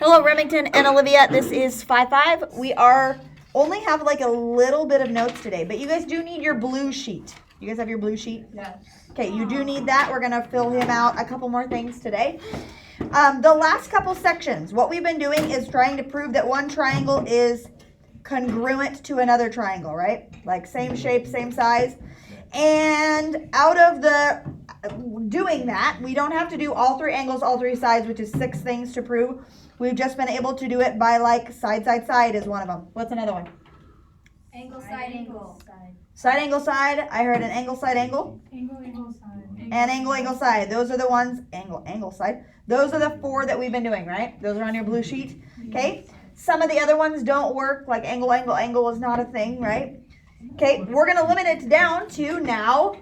Hello, Remington and Olivia. This is 5-5. We only have like a little bit of notes today, but you guys do need your blue sheet. You guys have your blue sheet? Yes. Okay, you do need that. We're going to fill him out a couple more things today. The last couple sections, what we've been doing is trying to prove that one triangle is congruent to another triangle, right? Like same shape, same size. And out of the doing that, we don't have to do all three angles, all three sides, which is 6 things to prove. We've just been able to do it by like side, side, side is one of them. What's another one? Angle, side, angle. Side, angle, side. I heard an angle, side, angle. Angle, angle, side. And angle, angle, side. Those are the ones, angle, angle, side. Those are the 4 that we've been doing, right? Those are on your blue sheet. Okay. Some of the other ones don't work, like angle, angle, angle is not a thing, right? Okay, we're going to limit it down to now.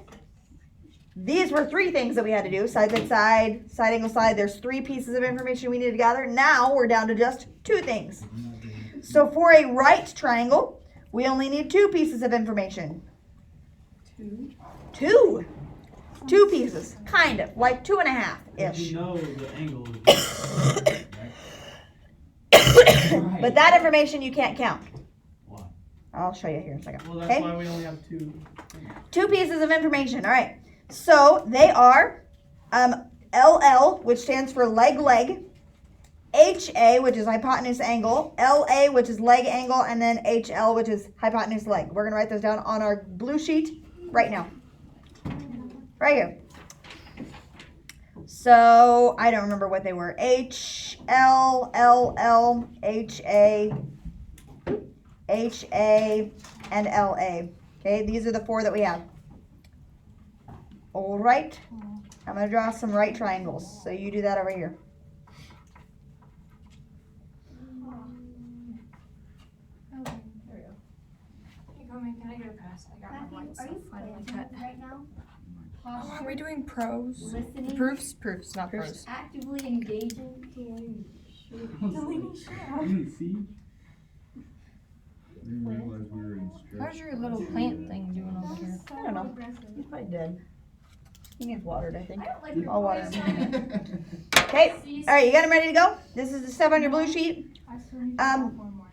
These were 3 things that we had to do. Side, side, side, side, angle, side. There's 3 pieces of information we need to gather. Now we're down to just 2 things. So for a right triangle, we only need 2 pieces of information. 2 pieces, kind of, like 2.5-ish. You know the angle is But that information you can't count. Why? I'll show you here in a second. Well, that's why we only have 2. 2 pieces of information. All right. So they are LL, which stands for leg, leg. HA, which is hypotenuse angle. LA, which is leg angle. And then HL, which is hypotenuse leg. We're going to write those down on our blue sheet right now. Right here. So I don't remember what they were. HL, LL, HA, HA, and LA. Okay, these are the 4 that we have. All right. I'm going to draw some right triangles. So you do that over here. Okay, there we go. Hey, Coleman, can I get a pass? I got my white stuff finally cut. Right now? Oh, are we doing pros? Listening. Proofs, not pros. Actively engaging. You didn't see? Didn't realize we were in stress. How's your little plant thing doing over here? I don't know. He's probably dead. He needs watered, I think. I don't like your I'll water voice. him. Okay. All right, you got him ready to go? This is the stuff on your blue sheet. I still need to have one more.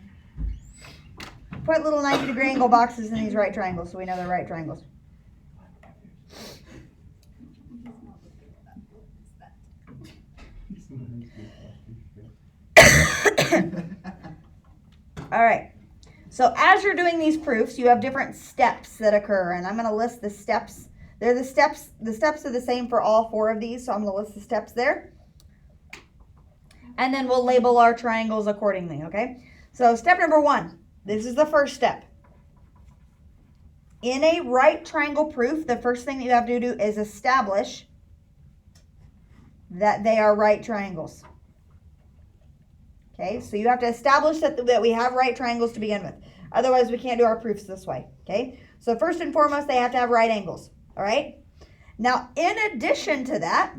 Put little 90-degree angle boxes in these right triangles so we know they're right triangles. All right. So as you're doing these proofs, you have different steps that occur, and I'm going to list the steps. They're the steps. The steps are the same for all 4 of these, so I'm going to list the steps there. And then we'll label our triangles accordingly, okay? So step number 1. This is the first step. In a right triangle proof, the first thing that you have to do is establish that they are right triangles. Okay, so you have to establish that we have right triangles to begin with. Otherwise, we can't do our proofs this way. Okay, so first and foremost, they have to have right angles. All right. Now, in addition to that,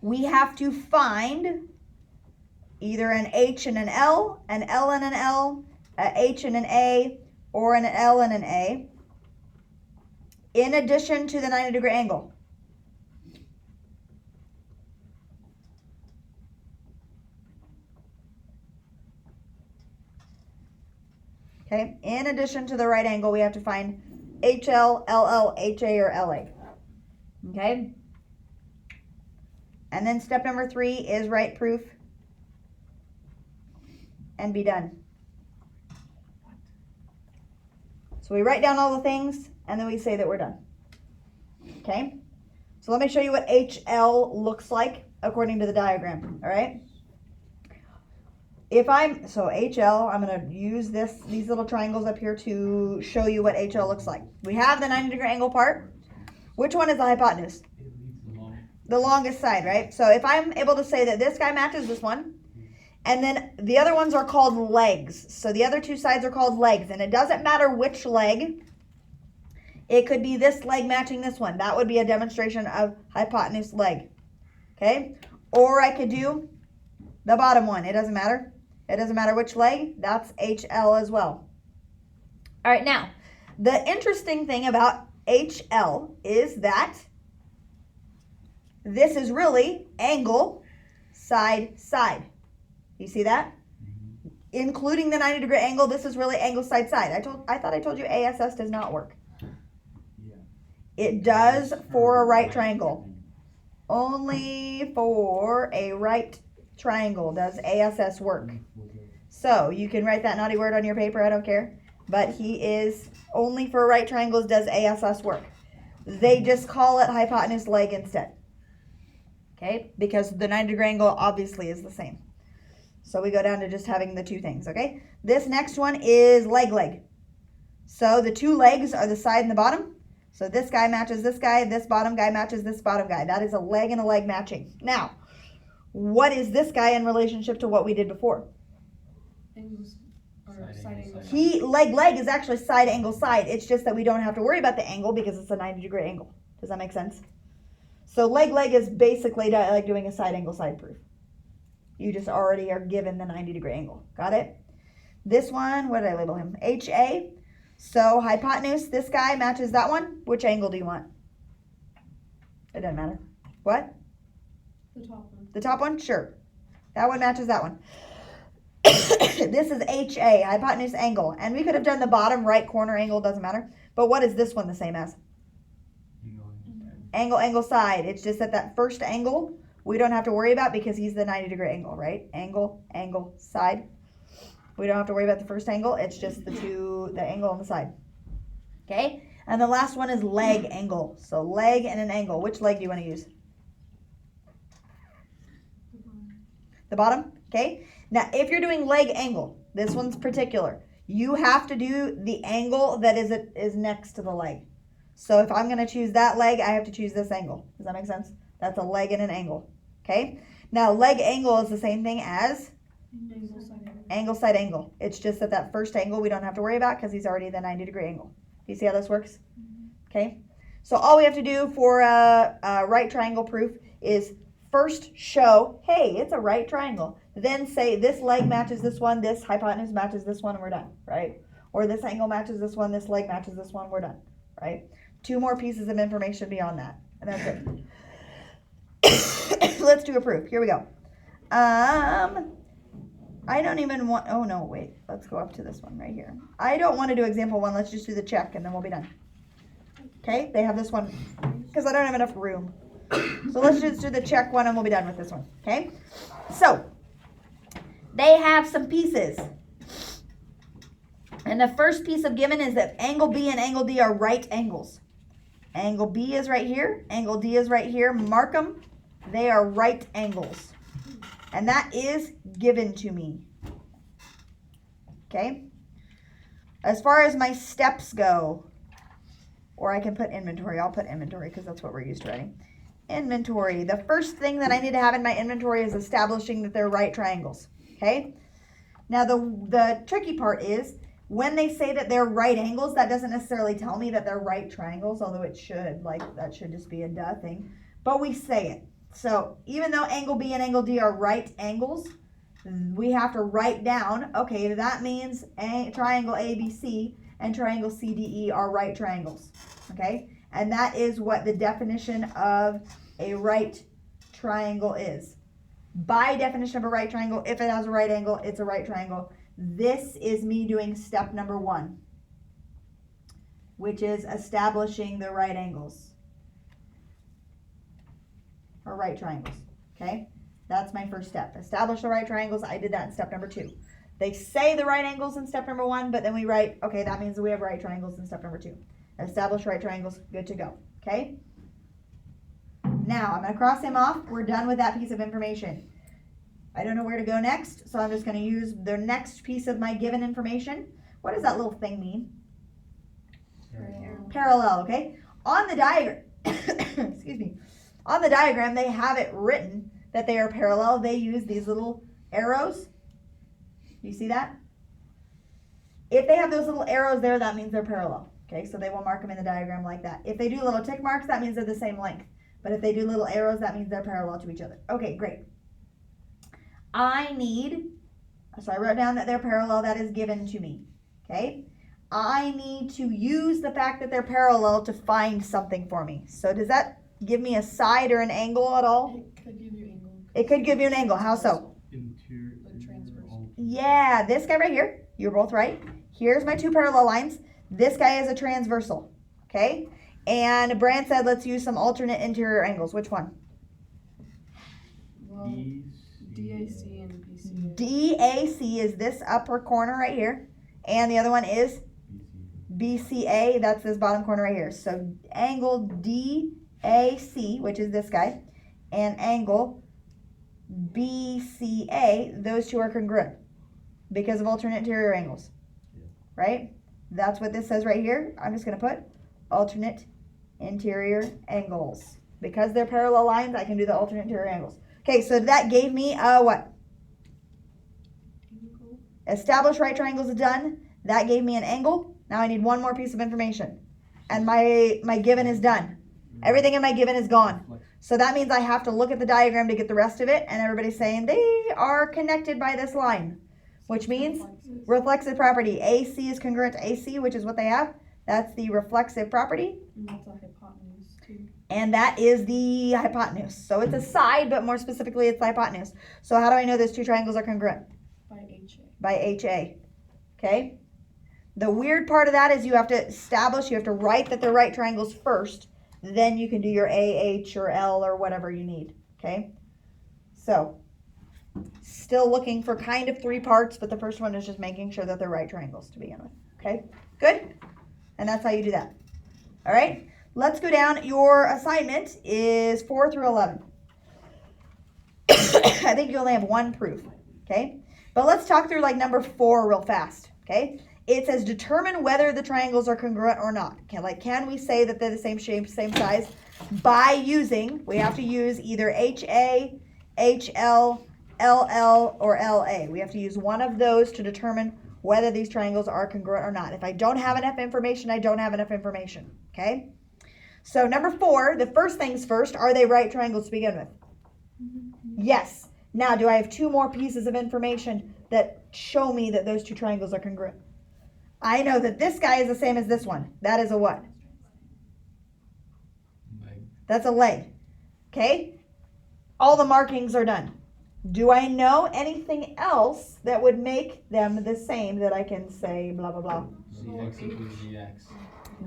we have to find either an H and an L and an L, a H and an A, or an L and an A, in addition to the 90-degree angle. Okay, in addition to the right angle, we have to find HL, LL, HA, or LA. Okay? And then step number 3 is write proof and be done. So we write down all the things and then we say that we're done. Okay? So let me show you what HL looks like according to the diagram. All right? So HL, I'm going to use these little triangles up here to show you what HL looks like. We have the 90-degree angle part. Which one is the hypotenuse? The longest side, right? So if I'm able to say that this guy matches this one, and then the other ones are called legs. So the other 2 sides are called legs, and it doesn't matter which leg. It could be this leg matching this one. That would be a demonstration of hypotenuse leg. Okay? Or I could do the bottom one. It doesn't matter. It doesn't matter which leg. That's HL as well. All right, now, the interesting thing about HL is that this is really angle, side, side. You see that? Including the 90-degree angle, this is really angle side side. I thought I told you ASS does not work. Yeah. It does for a right triangle. Only for a right triangle does ASS work. So you can write that naughty word on your paper, I don't care. But he is only for right triangles does ASS work. They just call it hypotenuse leg instead. Okay? Because the 90-degree angle obviously is the same. So we go down to just having the two things, okay? This next one is leg. So the two legs are the side and the bottom. So this guy matches this guy, this bottom guy matches this bottom guy. That is a leg and a leg matching. Now, what is this guy in relationship to what we did before? Angles or Side side angle, angle. Leg is actually side angle side. It's just that we don't have to worry about the angle because it's a 90-degree angle. Does that make sense? So leg is basically like doing a side angle side proof. You just already are given the 90-degree angle. Got it? This one, what did I label him? HA. So hypotenuse, this guy matches that one. Which angle do you want? It doesn't matter. What? The top one. The top one? Sure. That one matches that one. This is HA, hypotenuse angle. And we could have done the bottom right corner angle, doesn't matter. But what is this one the same as? Angle, side. It's just that first angle we don't have to worry about because he's the 90-degree angle, right? Angle, side. We don't have to worry about the first angle. It's just the angle on the side. Okay? And the last one is leg angle. So leg and an angle. Which leg do you want to use? The bottom? Okay? Now, if you're doing leg angle, this one's particular. You have to do the angle that is next to the leg. So if I'm going to choose that leg, I have to choose this angle. Does that make sense? That's a leg and an angle. Okay? Now, leg angle is the same thing as angle, side angle. It's just that first angle we don't have to worry about because he's already the 90-degree angle. Do you see how this works? Okay? So all we have to do for a right triangle proof is first show, hey, it's a right triangle. Then say this leg matches this one, this hypotenuse matches this one, and we're done, right? Or this angle matches this one, this leg matches this one, we're done, right? 2 more pieces of information beyond that, and that's it. Let's do a proof. Here we go. I don't even want, oh no, wait. Let's go up to this one right here. I don't want to do example 1. Let's just do the check, and then we'll be done. Okay? They have this one, because I don't have enough room. So let's just do the check one, and we'll be done with this one. Okay? So, they have some pieces. And the first piece of given is that angle B and angle D are right angles. Angle B is right here. Angle D is right here. Mark them. They are right angles. And that is given to me. Okay? As far as my steps go, or I can put inventory. I'll put inventory because that's what we're used to writing. Inventory. The first thing that I need to have in my inventory is establishing that they're right triangles. Okay? Now, the tricky part is when they say that they're right angles, that doesn't necessarily tell me that they're right triangles, although it should. Like, that should just be a duh thing. But we say it. So even though angle B and angle D are right angles, we have to write down, okay, that means triangle ABC and triangle CDE are right triangles. Okay? And that is what the definition of a right triangle is. By definition of a right triangle, if it has a right angle, it's a right triangle. This is me doing step number 1, which is establishing the right angles. Or right triangles. Okay? That's my first step. Establish the right triangles. I did that in step number 2. They say the right angles in step number 1, but then we write, okay, that means we have right triangles in step number 2. Establish right triangles, good to go. Okay? Now, I'm going to cross him off. We're done with that piece of information. I don't know where to go next, so I'm just going to use the next piece of my given information. What does that little thing mean? Parallel, okay? On the diagram, excuse me, on the diagram, they have it written that they are parallel. They use these little arrows. You see that? If they have those little arrows there, that means they're parallel. Okay, so they will mark them in the diagram like that. If they do little tick marks, that means they're the same length. But if they do little arrows, that means they're parallel to each other. Okay, great. So I wrote down that they're parallel. That is given to me. Okay? I need to use the fact that they're parallel to find something for me. So does that give me a side or an angle at all? It could give you angle. It could give you an angle. How so? In The transverse. Yeah, this guy right here. You're both right. Here's my two parallel lines. This guy is a transversal. Okay? And Brand said let's use some alternate interior angles. Which one? Well, DAC and BCA. DAC is this upper corner right here. And the other one is BCA. That's this bottom corner right here. So angle DAC, which is this guy, and angle BCA, those two are congruent because of alternate interior angles. Right? That's what this says right here. I'm just going to put alternate interior angles. Because they're parallel lines, I can do the alternate interior angles. Okay, so that gave me a what? Establish right triangles is done. That gave me an angle. Now I need one more piece of information. And my given is done. Everything in my given is gone. So that means I have to look at the diagram to get the rest of it. And everybody's saying they are connected by this line. Which means reflexive property. AC is congruent to AC, which is what they have. That's the reflexive property. And that's a hypotenuse too. And that is the hypotenuse. So it's a side, but more specifically, it's the hypotenuse. So how do I know those two triangles are congruent? By HA. By HA. Okay? The weird part of that is you have to establish, you have to write that they're right triangles first. Then you can do your AH or L or whatever you need. Okay? So, still looking for kind of three parts, but the first one is just making sure that they're right triangles to begin with. Okay? Good? And that's how you do that. All right? Let's go down. Your assignment is 4 through 11. I think you only have one proof. Okay? But let's talk through like number 4 real fast. Okay? It says determine whether the triangles are congruent or not. Okay, like can we say that they're the same shape, same size by using, we have to use either HA, HL, LL, or LA. We have to use one of those to determine whether these triangles are congruent or not. If I don't have enough information, I don't have enough information. Okay? So number 4, the first things first, are they right triangles to begin with? Yes. Now, do I have 2 more pieces of information that show me that those 2 triangles are congruent? I know that this guy is the same as this one. That is a what? Leg. That's a leg. Okay? All the markings are done. Do I know anything else that would make them the same that I can say blah, blah, blah? ZX equals ZX.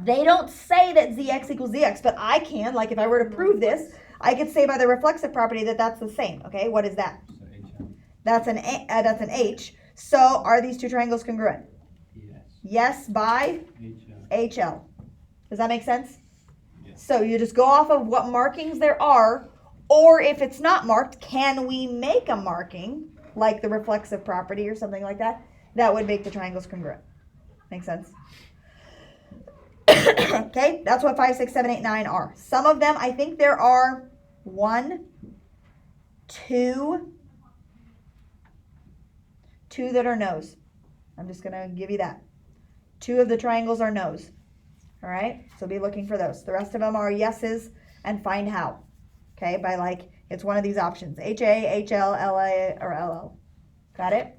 They don't say that ZX equals ZX, but I can. Like if I were to prove this, I could say by the reflexive property that that's the same. Okay? What is that? So HL. That's an H. So are these 2 triangles congruent? Yes. Yes by HL. HL. Does that make sense? Yes. So you just go off of what markings there are, or if it's not marked, can we make a marking, like the reflexive property or something like that, that would make the triangles congruent. Make sense? Okay, that's what 5, 6, 7, 8, 9 are. Some of them, I think there are 1, 2 that are no's. I'm just going to give you that. 2 of the triangles are no's. All right, so be looking for those. The rest of them are yeses and find how. Okay, by like, it's one of these options. HA, HL, LA, or LL. Got it?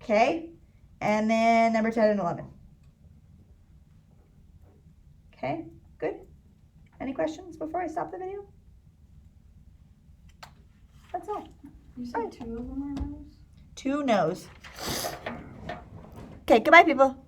Okay, and then number 10 and 11. Okay, good. Any questions before I stop the video? That's all. You said 2 of them are no's? 2 no's. Okay, goodbye, people.